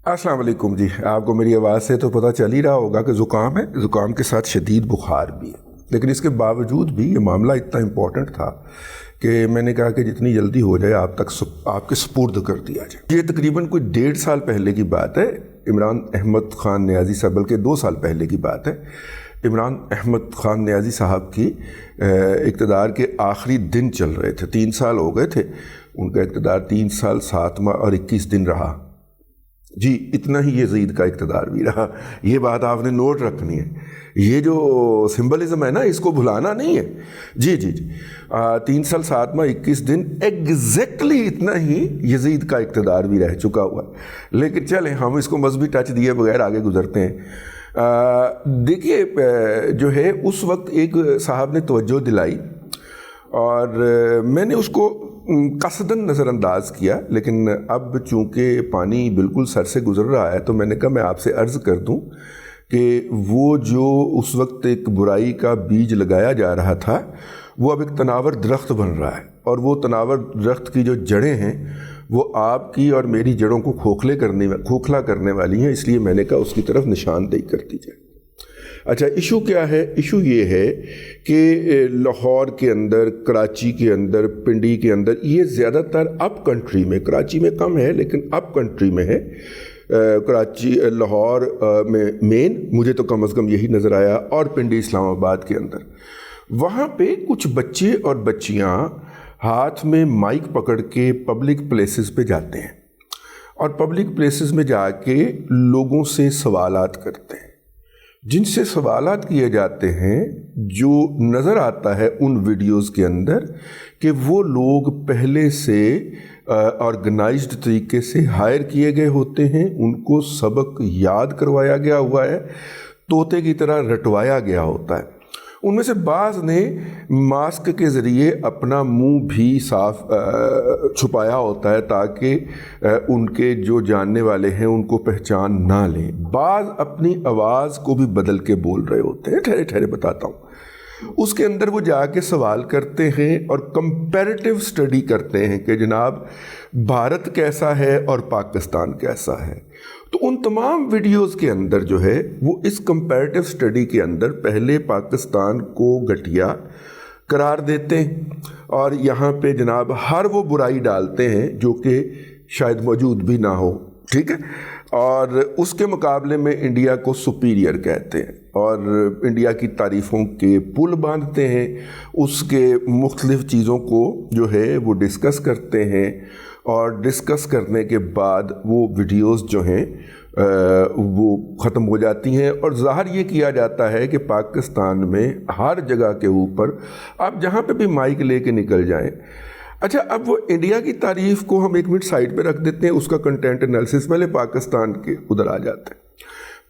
अस्सलाम वालेकुम जी। आपको मेरी आवाज़ से तो पता चल ही रहा होगा कि ज़ुकाम है, ज़ुकाम के साथ शदीद बुखार भी है। लेकिन इसके बावजूद भी ये मामला इतना इम्पोर्टेंट था कि मैंने कहा कि जितनी जल्दी हो जाए आपके सुपुर्द कर दिया जाए। ये तकरीबन कोई 1.5 साल पहले की बात है। इमरान अहमद ख़ान नियाज़ी साहब, बल्कि 2 साल पहले की बात है। इमरान अहमद ख़ान नियाज़ी साहब की इक़्तिदार के आखिरी दिन चल रहे थे। 3 साल हो गए थे उनका इक़्तिदार, 3 साल 7 माह और 21 दिन रहा जी। इतना ही यज़ीद का इक़्तिदार भी रहा। ये बात आपने नोट रखनी है। ये जो सिंबलिज़म है ना, इसको भुलाना नहीं है जी जी जी। 3 साल 7 माह 21 दिन एग्जैक्टली इतना ही यज़ीद का इक़्तिदार भी रह चुका हुआ। लेकिन चलें, हम इसको मजहबी टच दिए बगैर आगे गुजरते हैं। देखिए, जो है उस वक्त एक साहब ने तवज्जो दिलाई और मैंने उसको कसदन नज़रअंदाज किया, लेकिन अब चूँकि पानी बिल्कुल सर से गुज़र रहा है तो मैंने कहा मैं आपसे अर्ज़ कर दूं कि वो जो उस वक्त एक बुराई का बीज लगाया जा रहा था वो अब एक तनावर दरख्त बन रहा है, और वो तनावर दरख्त की जो जड़ें हैं वो आपकी और मेरी जड़ों को खोखला करने वाली हैं। इसलिए मैंने कहा उसकी तरफ निशानदेही कर दी जाए। अच्छा, इशू क्या है? इशू ये है कि लाहौर के अंदर, कराची के अंदर, पिंडी के अंदर, ये ज़्यादातर अप कंट्री में, कराची में कम है लेकिन अप कंट्री में है। कराची, लाहौर में मेन मुझे तो कम अज़ कम यही नज़र आया, और पिंडी इस्लामाबाद के अंदर वहाँ पे कुछ बच्चे और बच्चियाँ हाथ में माइक पकड़ के पब्लिक प्लेसेस पे जाते हैं और पब्लिक प्लेसेस में जाके लोगों से सवालात करते हैं। जिनसे सवालात किए जाते हैं, जो नज़र आता है उन वीडियोस के अंदर कि वो लोग पहले से ऑर्गेनाइज्ड तरीके से हायर किए गए होते हैं, उनको सबक याद करवाया गया हुआ है, तोते की तरह रटवाया गया होता है। उनमें से बाज़ ने मास्क के ज़रिए अपना मुंह भी साफ छुपाया होता है ताकि उनके जो जानने वाले हैं उनको पहचान ना लें। बाज़ अपनी आवाज़ को भी बदल के बोल रहे होते हैं। ठहरे ठहरे बताता हूँ। उसके अंदर वो जाके सवाल करते हैं और कंपैरेटिव स्टडी करते हैं कि जनाब भारत कैसा है और पाकिस्तान कैसा है। तो उन तमाम वीडियोस के अंदर जो है वो इस कंपैरेटिव स्टडी के अंदर पहले पाकिस्तान को घटिया करार देते हैं और यहाँ पे जनाब हर वो बुराई डालते हैं जो कि शायद मौजूद भी ना हो, ठीक है, और उसके मुकाबले में इंडिया को सुपीरियर कहते हैं और इंडिया की तारीफ़ों के पुल बांधते हैं। उसके मुख्तलिफ़ चीज़ों को जो है वो डिस्कस करते हैं और डिस्कस करने के बाद वो वीडियोस जो हैं वो ख़त्म हो जाती हैं और ज़ाहिर ये किया जाता है कि पाकिस्तान में हर जगह के ऊपर आप जहाँ पे भी माइक लेके निकल जाएं। अच्छा, अब वो इंडिया की तारीफ़ को हम 1 मिनट साइड पे रख देते हैं, उसका कंटेंट एनालिसिस, पहले पाकिस्तान के उधर आ जाते हैं।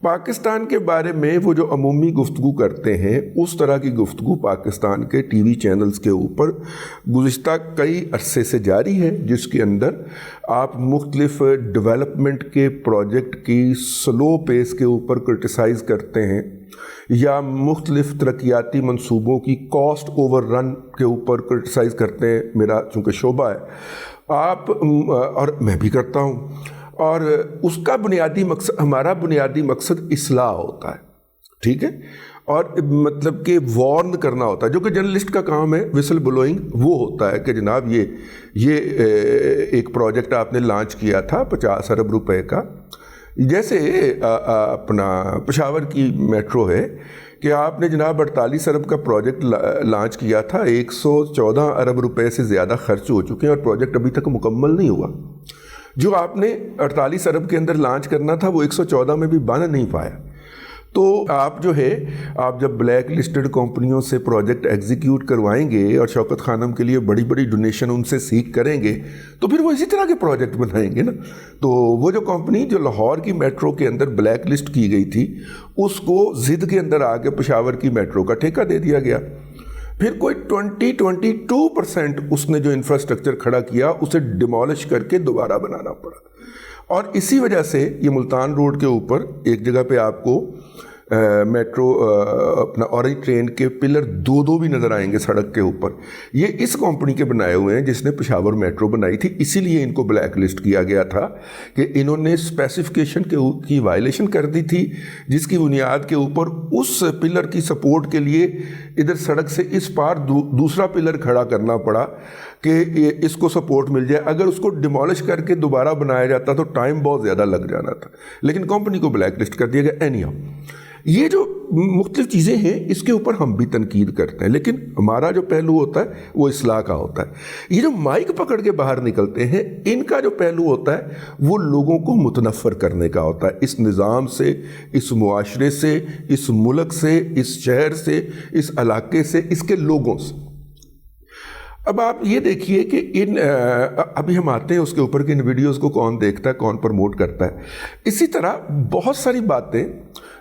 पाकिस्तान के बारे में वो जो अमूमी गुफ्तगू करते हैं, उस तरह की गुफ्तगू पाकिस्तान के टीवी चैनल्स के ऊपर गुज़िश्ता कई अरसे से जारी है, जिसके अंदर आप मुख्तलिफ डेवलपमेंट के प्रोजेक्ट की स्लो पेस के ऊपर क्रिटिसाइज़ करते हैं या मुख्तलिफ तरक्याती मंसूबों की कॉस्ट ओवर रन के ऊपर क्रिटिसाइज़ करते हैं। मेरा चूँकि शोबा है, आप और मैं भी करता हूँ, और उसका बुनियादी मकसद, हमारा बुनियादी मकसद इस्लाह होता है, ठीक है, और मतलब कि वार्न करना होता है, जो कि जर्नलिस्ट का काम है। विसल ब्लोइंग वो होता है कि जनाब ये एक प्रोजेक्ट आपने लॉन्च किया था 50 अरब रुपए का, जैसे अपना पेशावर की मेट्रो है कि आपने जनाब 48 अरब का प्रोजेक्ट लॉन्च किया था, 114 अरब रुपए से ज़्यादा खर्च हो चुके हैं और प्रोजेक्ट अभी तक मुकम्मल नहीं हुआ। जो आपने 48 अरब के अंदर लॉन्च करना था वो 114 में भी बन नहीं पाया। तो आप जो है, आप जब ब्लैक लिस्टेड कंपनियों से प्रोजेक्ट एग्जीक्यूट करवाएंगे और शौकत खानम के लिए बड़ी बड़ी डोनेशन उनसे सीख करेंगे तो फिर वो इसी तरह के प्रोजेक्ट बनाएंगे ना। तो वो जो कंपनी जो लाहौर की मेट्रो के अंदर ब्लैक लिस्ट की गई थी, उसको ज़िद के अंदर आके पेशावर की मेट्रो का ठेका दे दिया गया। फिर कोई 22% उसने जो इंफ्रास्ट्रक्चर खड़ा किया उसे डिमोलिश करके दोबारा बनाना पड़ा। और इसी वजह से ये मुल्तान रोड के ऊपर एक जगह पे आपको मेट्रो अपना ऑरेंज ट्रेन के पिलर दो दो भी नज़र आएंगे सड़क के ऊपर। ये इस कंपनी के बनाए हुए हैं जिसने पेशावर मेट्रो बनाई थी, इसीलिए इनको ब्लैक लिस्ट किया गया था कि इन्होंने स्पेसिफिकेशन की वायलेशन कर दी थी, जिसकी बुनियाद के ऊपर उस पिलर की सपोर्ट के लिए इधर सड़क से इस पार दूसरा पिलर खड़ा करना पड़ा कि इसको सपोर्ट मिल जाए। अगर उसको डिमोलिश करके दोबारा बनाया जाता तो टाइम बहुत ज़्यादा लग जाना था, लेकिन कंपनी को ब्लैक लिस्ट कर दिया गया। एनीहाउ, ये जो मुख्तलिफ चीज़ें हैं इसके ऊपर हम भी तनकीद करते हैं, लेकिन हमारा जो पहलू होता है वो इस्लाह का होता है। ये जो माइक पकड़ के बाहर निकलते हैं, इनका जो पहलू होता है वो लोगों को मुतनफ़र करने का होता है, इस निज़ाम से, इस मुआशरे से, इस मुल्क से, इस शहर से, इस इलाके से, इसके लोगों से। अब आप ये देखिए कि अभी हम आते हैं उसके ऊपर कि इन वीडियोस को कौन देखता है, कौन प्रमोट करता है। इसी तरह बहुत सारी बातें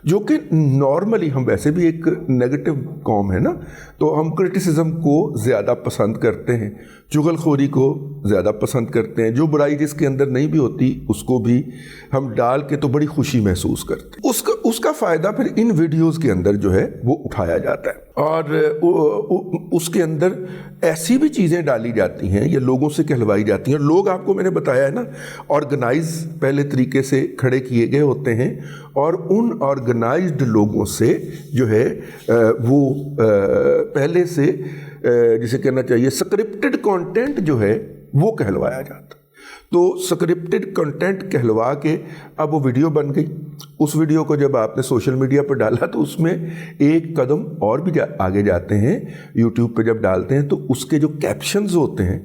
जो कि नॉर्मली, हम वैसे भी एक नेगेटिव कौम है ना, तो हम क्रिटिसिज्म को ज़्यादा पसंद करते हैं, चुगलखोरी को ज़्यादा पसंद करते हैं, जो बुराई जिसके अंदर नहीं भी होती उसको भी हम डाल के तो बड़ी खुशी महसूस करते हैं। उसका फ़ायदा फिर इन वीडियोज़ के अंदर जो है वो उठाया जाता है, और उसके अंदर ऐसी भी चीज़ें डाली जाती हैं या लोगों से कहलवाई जाती हैं। लोग, आपको मैंने बताया है ना, ऑर्गेनाइज पहले तरीके से खड़े किए गए होते हैं, और उन ऑर्गेनाइज्ड लोगों से जो है वो पहले से जिसे कहना चाहिए स्क्रिप्टेड कंटेंट जो है वो कहलवाया जाता। तो स्क्रिप्टेड कंटेंट कहलवा के अब वो वीडियो बन गई। उस वीडियो को जब आपने सोशल मीडिया पर डाला तो उसमें एक कदम और भी आगे जाते हैं। यूट्यूब पे जब डालते हैं तो उसके जो कैप्शंस होते हैं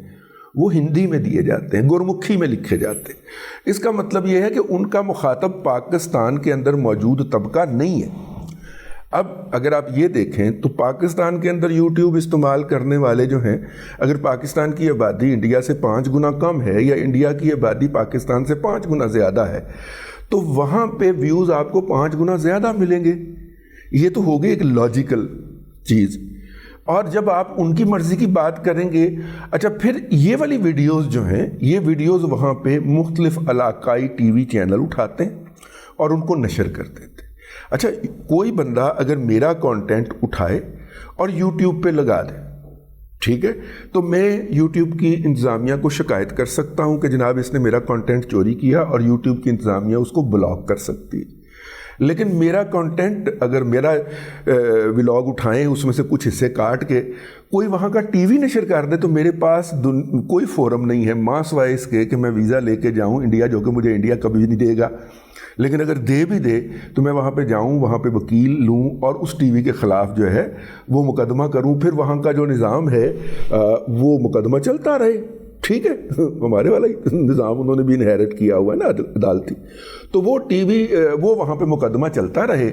वो हिंदी में दिए जाते हैं, गुरमुखी में लिखे जाते हैं। इसका मतलब ये है कि उनका मुखातब पाकिस्तान के अंदर मौजूद तबका नहीं है। अब अगर आप ये देखें तो पाकिस्तान के अंदर यूट्यूब इस्तेमाल करने वाले जो हैं, अगर पाकिस्तान की आबादी इंडिया से 5 गुना कम है या इंडिया की आबादी पाकिस्तान से 5 गुना ज़्यादा है, तो वहाँ पे व्यूज़ आपको 5 गुना ज़्यादा मिलेंगे। ये तो हो गई एक लॉजिकल चीज़। और जब आप उनकी मर्ज़ी की बात करेंगे, अच्छा, फिर ये वाली वीडियोस जो हैं, ये वीडियोस वहाँ पे मुख्तलिफ इलाकाई टीवी चैनल उठाते हैं और उनको नशर कर देते हैं। अच्छा, कोई बंदा अगर मेरा कंटेंट उठाए और यूट्यूब पे लगा दे, ठीक है, तो मैं यूट्यूब की इंतज़ामिया को शिकायत कर सकता हूँ कि जनाब इसने मेरा कंटेंट चोरी किया, और यूट्यूब की इंतज़ामिया उसको ब्लॉक कर सकती है। लेकिन मेरा कंटेंट, अगर मेरा व्लॉग उठाएं, उसमें से कुछ हिस्से काट के कोई वहाँ का टीवी नशर कर दे, तो मेरे पास कोई फोरम नहीं है मां सिवाय इसके कि मैं वीज़ा लेके जाऊँ इंडिया, जो कि मुझे इंडिया कभी नहीं देगा। लेकिन अगर दे भी दे तो मैं वहाँ पे जाऊँ, वहाँ पे वकील लूँ और उस टीवी के ख़िलाफ़ जो है वो मुकदमा करूँ। फिर वहाँ का जो निज़ाम है वो मुकदमा चलता रहे, ठीक है। हमारे वाला निज़ाम उन्होंने भी इनहेरिट किया हुआ है ना, अदालती। तो वो टीवी, वो वहाँ पे मुकदमा चलता रहे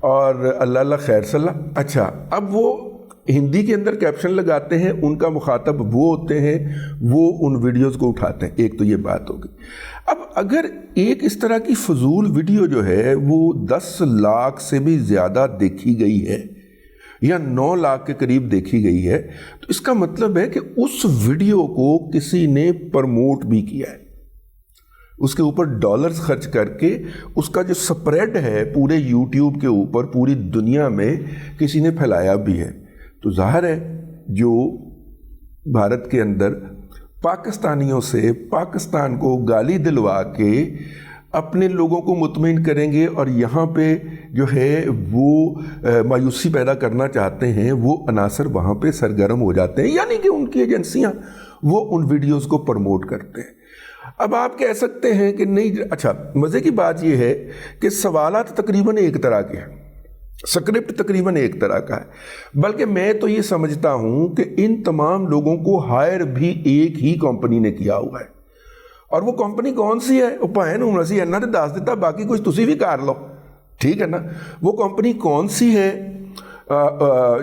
और अल्लाह अल्लाह खैर सल्ला। अच्छा, अब वो हिंदी के अंदर कैप्शन लगाते हैं, उनका मुखातब वो होते हैं, वो उन वीडियोस को उठाते हैं। एक तो ये बात होगी। अब अगर एक इस तरह की फजूल वीडियो जो है वो 10 लाख से भी ज़्यादा देखी गई है या 9 लाख के करीब देखी गई है, तो इसका मतलब है कि उस वीडियो को किसी ने प्रमोट भी किया है, उसके ऊपर डॉलर्स खर्च करके उसका जो स्प्रेड है पूरे यूट्यूब के ऊपर पूरी दुनिया में किसी ने फैलाया भी है। तो जाहिर है जो भारत के अंदर पाकिस्तानियों से पाकिस्तान को गाली दिलवा के अपने लोगों को मुतमईन करेंगे और यहाँ पे जो है वो मायूसी पैदा करना चाहते हैं, वो अनासर वहाँ पे सरगर्म हो जाते हैं, यानी कि उनकी एजेंसियाँ वो उन वीडियोस को प्रमोट करते हैं। अब आप कह सकते हैं कि नहीं, अच्छा, मज़े की बात यह है कि सवालात तकरीबन एक तरह के हैं, स्क्रिप्ट तकरीबन एक तरह का है, बल्कि मैं तो ये समझता हूँ कि इन तमाम लोगों को हायर भी एक ही कंपनी ने किया हुआ है। और वो कंपनी कौन सी है? वो भाएं हूँ असी इन्ना तो दस दिता, बाकी कुछ तुसी भी कर लो, ठीक है ना। वो कंपनी कौन सी है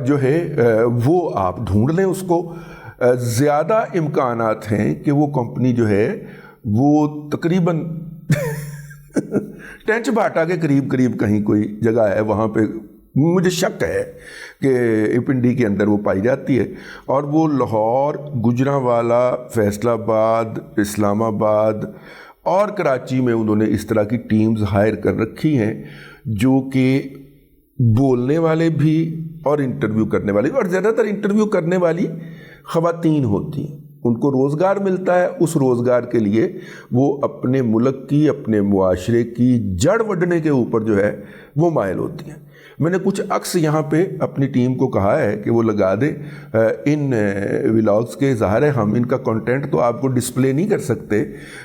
जो है वो आप ढूंढ लें उसको। ज़्यादा इम्कानात हैं कि वो कंपनी जो है वो तकरीबन टेंच बाटा के करीब करीब कहीं कोई जगह है, वहाँ पे मुझे शक है कि पिंडी के अंदर वो पाई जाती है। और वो लाहौर, गुजरांवाला, फैसलाबाद, इस्लामाबाद और कराची में उन्होंने इस तरह की टीम्स हायर कर रखी हैं जो कि بولنے والے بھی اور انٹرویو کرنے والے بھی، اور زیادہ تر انٹرویو کرنے والی خواتین ہوتی ہیں. ان کو روزگار ملتا ہے، اس روزگار کے لیے وہ اپنے ملک کی، اپنے معاشرے کی جڑ وڈنے کے اوپر جو ہے وہ مائل ہوتی ہیں. میں نے کچھ عکس یہاں پہ اپنی ٹیم کو کہا ہے کہ وہ لگا دیں ان ولاگز کے. ظاہر ہے ہم ان کا کنٹینٹ تو آپ کو ڈسپلے نہیں کر سکتے،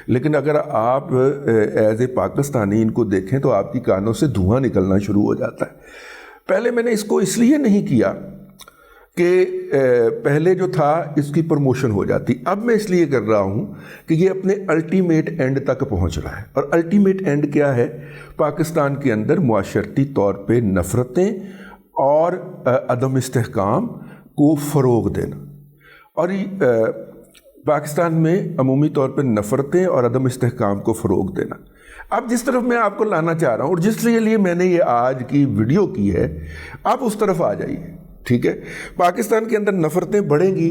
لیکن اگر آپ ایز اے پاکستانی ان کو دیکھیں تو آپ کی کانوں سے دھواں نکلنا شروع ہو جاتا ہے. پہلے میں نے اس کو اس لیے نہیں کیا کہ پہلے جو تھا اس کی پروموشن ہو جاتی. اب میں اس لیے کر رہا ہوں کہ یہ اپنے الٹیمیٹ اینڈ تک پہنچ رہا ہے. اور الٹیمیٹ اینڈ کیا ہے؟ پاکستان کے اندر معاشرتی طور پہ نفرتیں اور عدم استحکام کو فروغ دینا. اور پاکستان میں عمومی طور پہ نفرتیں اور عدم استحکام کو فروغ دینا. اب جس طرف میں آپ کو لانا چاہ رہا ہوں اور جس لیے میں نے یہ آج کی ویڈیو کی ہے، آپ اس طرف آ جائیے. ٹھیک ہے، پاکستان کے اندر نفرتیں بڑھیں گی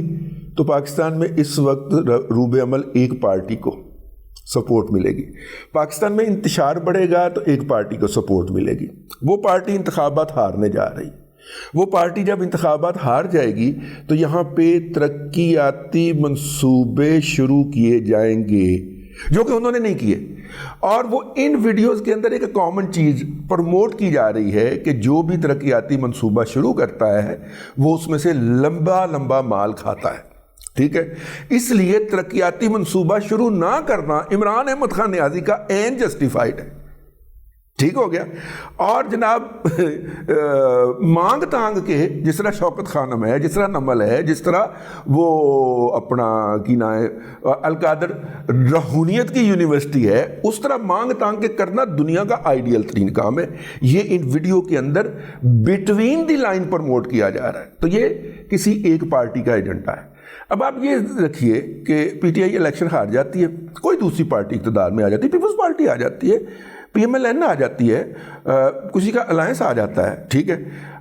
تو پاکستان میں اس وقت روب عمل ایک پارٹی کو سپورٹ ملے گی. پاکستان میں انتشار بڑھے گا تو ایک پارٹی کو سپورٹ ملے گی. وہ پارٹی انتخابات ہارنے جا رہی. وہ پارٹی جب انتخابات ہار جائے گی تو یہاں پہ ترقیاتی منصوبے شروع کیے جائیں گے جو کہ انہوں نے نہیں کیے. اور وہ ان ویڈیوز کے اندر ایک کامن چیز پروموٹ کی جا رہی ہے کہ جو بھی ترقیاتی منصوبہ شروع کرتا ہے وہ اس میں سے لمبا لمبا مال کھاتا ہے. ٹھیک ہے، اس لیے ترقیاتی منصوبہ شروع نہ کرنا عمران احمد خان نیازی کا عین جسٹیفائڈ ہے. ٹھیک ہو گیا. اور جناب مانگ تانگ کے جس طرح شوکت خانم ہے، جس طرح نمل ہے، جس طرح وہ اپنا کی نا ہے القادر رہونیت کی یونیورسٹی ہے، اس طرح مانگ تانگ کے کرنا دنیا کا آئیڈیل ترین کام ہے. یہ ان ویڈیو کے اندر بٹوین دی لائن پروموٹ کیا جا رہا ہے. تو یہ کسی ایک پارٹی کا ایجنڈا ہے. اب آپ یہ رکھیے کہ پی ٹی آئی الیکشن ہار جاتی ہے، کوئی دوسری پارٹی اقتدار میں آ جاتی ہے، پیپلز پارٹی آ جاتی ہے، پی ایم ایل این آ جاتی ہے، کسی کا الائنس آ جاتا ہے. ٹھیک ہے،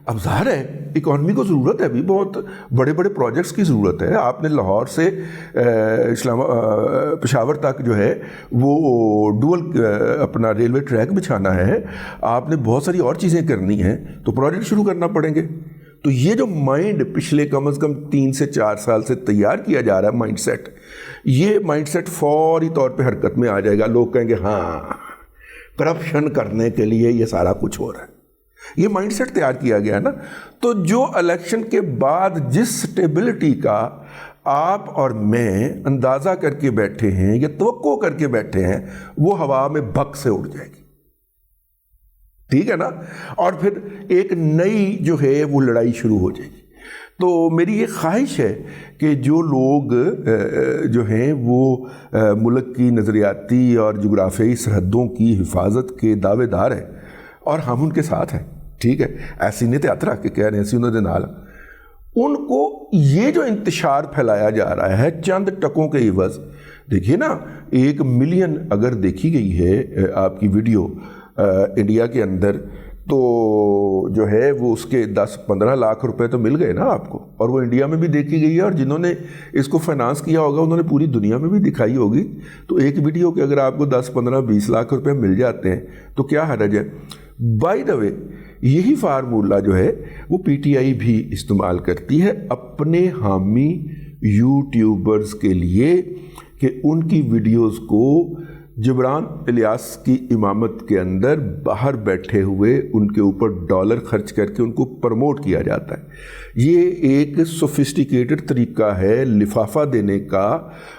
اب ظاہر ہے اکانومی کو ضرورت ہے، بھی بہت بڑے بڑے پروجیکٹس کی ضرورت ہے. آپ نے لاہور سے پشاور تک جو ہے وہ ڈول اپنا ریلوے ٹریک بچھانا ہے، آپ نے بہت ساری اور چیزیں کرنی ہیں، تو پروجیکٹ شروع کرنا پڑیں گے. تو یہ جو مائنڈ پچھلے کم از کم 3 سے 4 سال سے تیار کیا جا رہا ہے مائنڈ سیٹ، یہ مائنڈ سیٹ فوری طور پہ حرکت میں آ جائے گا. لوگ کہیں گے ہاں کرپشن کرنے کے لیے یہ سارا کچھ ہو رہا ہے. یہ مائنڈ سیٹ تیار کیا گیا ہے نا. تو جو الیکشن کے بعد جس سٹیبلٹی کا آپ اور میں اندازہ کر کے بیٹھے ہیں یا توقع کر کے بیٹھے ہیں، وہ ہوا میں بھگ سے اڑ جائے گی. ٹھیک ہے نا. اور پھر ایک نئی جو ہے وہ لڑائی شروع ہو جائے گی. تو میری یہ خواہش ہے کہ جو لوگ جو ہیں وہ ملک کی نظریاتی اور جغرافیائی سرحدوں کی حفاظت کے دعوے دار ہیں اور ہم ان کے ساتھ ہیں، ٹھیک ہے، ایسی نہیں تیاترا کے کہہ رہے ہیں، ایسی انہوں نے نال، ان کو یہ جو انتشار پھیلایا جا رہا ہے چند ٹکوں کے عوض. دیکھیے نا، 1 ملین اگر دیکھی گئی ہے آپ کی ویڈیو انڈیا کے اندر، تو جو ہے وہ اس کے 10-15 لاکھ روپے تو مل گئے نا آپ کو. اور وہ انڈیا میں بھی دیکھی گئی ہے، اور جنہوں نے اس کو فائنانس کیا ہوگا انہوں نے پوری دنیا میں بھی دکھائی ہوگی. تو ایک ویڈیو کے اگر آپ کو 10-15-20 لاکھ روپے مل جاتے ہیں تو کیا حرج ہے. بائی دا وے، یہی فارمولہ جو ہے وہ پی ٹی آئی بھی استعمال کرتی ہے اپنے حامی یوٹیوبرز کے لیے کہ ان کی ویڈیوز کو جبران الیاس کی امامت کے اندر باہر بیٹھے ہوئے ان کے اوپر ڈالر خرچ کر کے ان کو پروموٹ کیا جاتا ہے. یہ ایک سوفسٹیکیٹڈ طریقہ ہے لفافہ دینے کا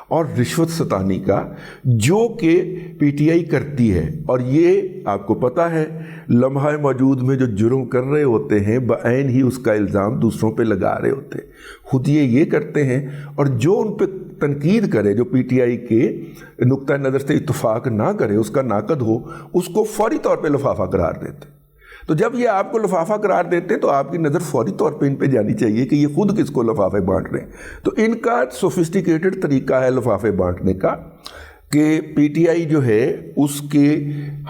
اور رشوت ستانی کا، جو کہ پی ٹی آئی کرتی ہے. اور یہ آپ کو پتہ ہے لمحہ موجود میں جو جرم کر رہے ہوتے ہیں بعین ہی اس کا الزام دوسروں پہ لگا رہے ہوتے ہیں. خود یہ کرتے ہیں، اور جو ان پہ تنقید کرے، جو پی ٹی آئی کے نقطہ نظر سے اتفاق نہ کرے، اس کا ناقد ہو، اس کو فوری طور پہ لفافہ قرار دیتے. تو جب یہ آپ کو لفافہ قرار دیتے ہیں تو آپ کی نظر فوری طور پہ ان پہ جانی چاہیے کہ یہ خود کس کو لفافے بانٹ رہے ہیں. تو ان کا سوفسٹیکیٹڈ طریقہ ہے لفافے بانٹنے کا کہ پی ٹی آئی جو ہے اس کے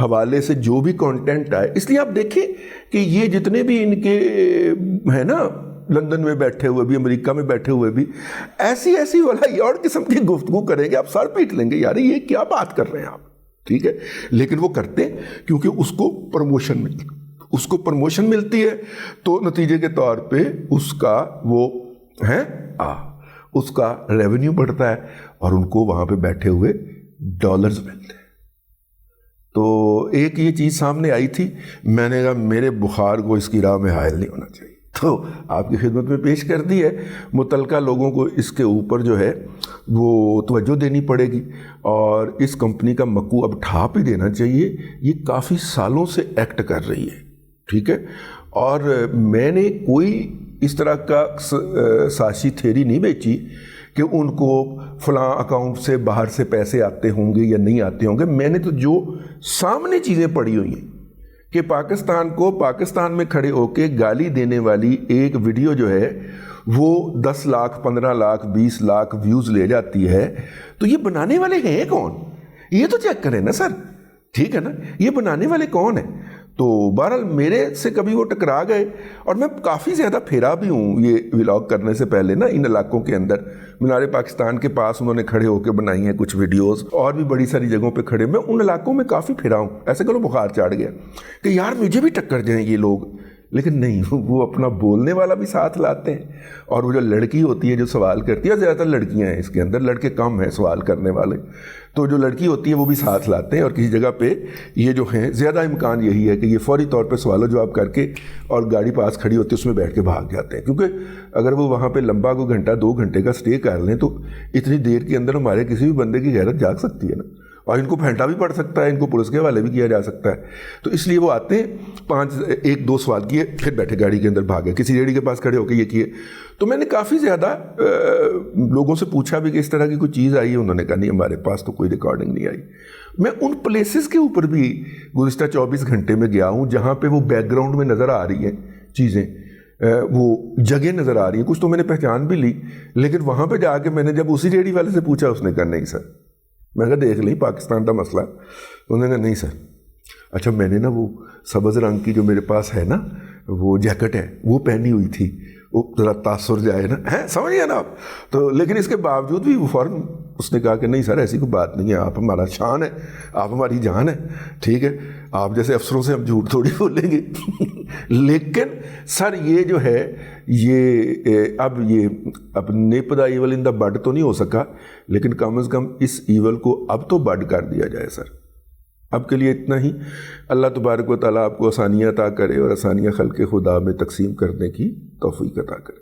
حوالے سے جو بھی کانٹینٹ آئے. اس لیے آپ دیکھیں کہ یہ جتنے بھی ان کے ہیں نا، لندن میں بیٹھے ہوئے بھی، امریکہ میں بیٹھے ہوئے بھی، ایسی والا اور قسم کی گفتگو کریں گے، آپ سر پیٹ لیں گے، یار یہ کیا بات کر رہے ہیں آپ. ٹھیک ہے، لیکن وہ کرتے ہیں کیونکہ اس کو پروموشن ملتی. اس کو پروموشن ملتی ہے تو نتیجے کے طور پہ اس کا وہ ہے اس کا ریونیو بڑھتا ہے اور ان کو وہاں پہ بیٹھے ہوئے ڈالرز ملتے ہیں. تو ایک یہ چیز سامنے آئی تھی, میں نے کہا میرے بخار کو اس کی راہ میں حائل نہیں ہونا چاہیے, تو آپ کی خدمت میں پیش کر دی ہے. متعلقہ لوگوں کو اس کے اوپر جو ہے وہ توجہ دینی پڑے گی اور اس کمپنی کا مکو اب ڈھانپ ہی دینا چاہیے. یہ کافی سالوں سے ایکٹ کر رہی ہے, ٹھیک ہے, اور میں نے کوئی اس طرح کا سازشی تھیوری نہیں بیچی کہ ان کو فلاں اکاؤنٹ سے باہر سے پیسے آتے ہوں گے یا نہیں آتے ہوں گے. میں نے تو جو سامنے چیزیں پڑھی ہوئی ہیں کہ پاکستان کو پاکستان میں کھڑے ہو کے گالی دینے والی ایک ویڈیو جو ہے وہ 10 لاکھ 15 لاکھ 20 لاکھ ویوز لے جاتی ہے, تو یہ بنانے والے ہیں کون؟ یہ تو چیک کریں نا سر, ٹھیک ہے نا, یہ بنانے والے کون ہیں؟ تو بہرحال میرے سے کبھی وہ ٹکرا گئے اور میں کافی زیادہ پھیرا بھی ہوں یہ ولاگ کرنے سے پہلے نا ان علاقوں کے اندر. مینار پاکستان کے پاس انہوں نے کھڑے ہو کے بنائی ہیں کچھ ویڈیوز, اور بھی بڑی ساری جگہوں پہ کھڑے, میں ان علاقوں میں کافی پھیرا ہوں. ایسے کرو بخار چڑھ گیا کہ یار مجھے بھی ٹکر جائیں یہ لوگ, لیکن نہیں, وہ اپنا بولنے والا بھی ساتھ لاتے ہیں. اور وہ جو لڑکی ہوتی ہے جو سوال کرتی ہے, زیادہ تر لڑکیاں ہیں اس کے اندر, لڑکے کم ہیں سوال کرنے والے, تو جو لڑکی ہوتی ہے وہ بھی ساتھ لاتے ہیں. اور کسی جگہ پہ یہ جو ہیں زیادہ امکان یہی ہے کہ یہ فوری طور پہ سوال و جواب کر کے اور گاڑی پاس کھڑی ہوتی ہے اس میں بیٹھ کے بھاگ جاتے ہیں, کیونکہ اگر وہ وہاں پہ لمبا کو گھنٹہ 2 گھنٹے کا سٹے کر لیں تو اتنی دیر کے اندر ہمارے کسی بھی بندے کی غیرت جاگ سکتی ہے نا, اور ان کو پھینٹا بھی پڑ سکتا ہے, ان کو پولیس کے حوالے بھی کیا جا سکتا ہے. تو اس لیے وہ آتے ہیں 1-2 سوال کیے پھر بیٹھے گاڑی کے اندر بھاگے, کسی ریڑھی کے پاس کھڑے ہو کے یہ کیے. تو میں نے کافی زیادہ لوگوں سے پوچھا بھی کہ اس طرح کی کوئی چیز آئی ہے, انہوں نے کہا نہیں ہمارے پاس تو کوئی ریکارڈنگ نہیں آئی. میں ان پلیسز کے اوپر بھی گزشتہ 24 گھنٹے میں گیا ہوں جہاں پہ وہ بیک گراؤنڈ میں نظر آ رہی ہیں چیزیں, وہ جگہ نظر آ رہی ہیں, کچھ تو میں نے پہچان بھی لی, لیکن وہاں پہ جا کے میں نے جب اسی ریڑھی والے سے پوچھا اس نے کہا نہیں سر. میں کہا دیکھ لیں پاکستان کا مسئلہ, انہوں نے کہا نہیں سر. اچھا میں نے نا وہ سبز رنگ کی جو میرے پاس ہے نا وہ جیکٹ ہے وہ پہنی ہوئی تھی, وہ ذرا تاثر جائے نا, ہے سمجھ گئے نا آپ. تو لیکن اس کے باوجود بھی وہ فوراً اس نے کہا کہ نہیں سر ایسی کوئی بات نہیں ہے, آپ ہمارا شان ہے, آپ ہماری جان ہے, ٹھیک ہے, آپ جیسے افسروں سے ہم جھوٹ تھوڑی بولیں گے. لیکن سر یہ جو ہے یہ اب نیپ دا ایول ان دا بڈ تو نہیں ہو سکا, لیکن کم از کم اس ایول کو اب تو بڈ کر دیا جائے سر. اب کے لیے اتنا ہی. اللہ تبارک و تعالیٰ آپ کو آسانیاں عطا کرے اور آسانیاں خلق خدا میں تقسیم کرنے کی توفیق عطا کرے.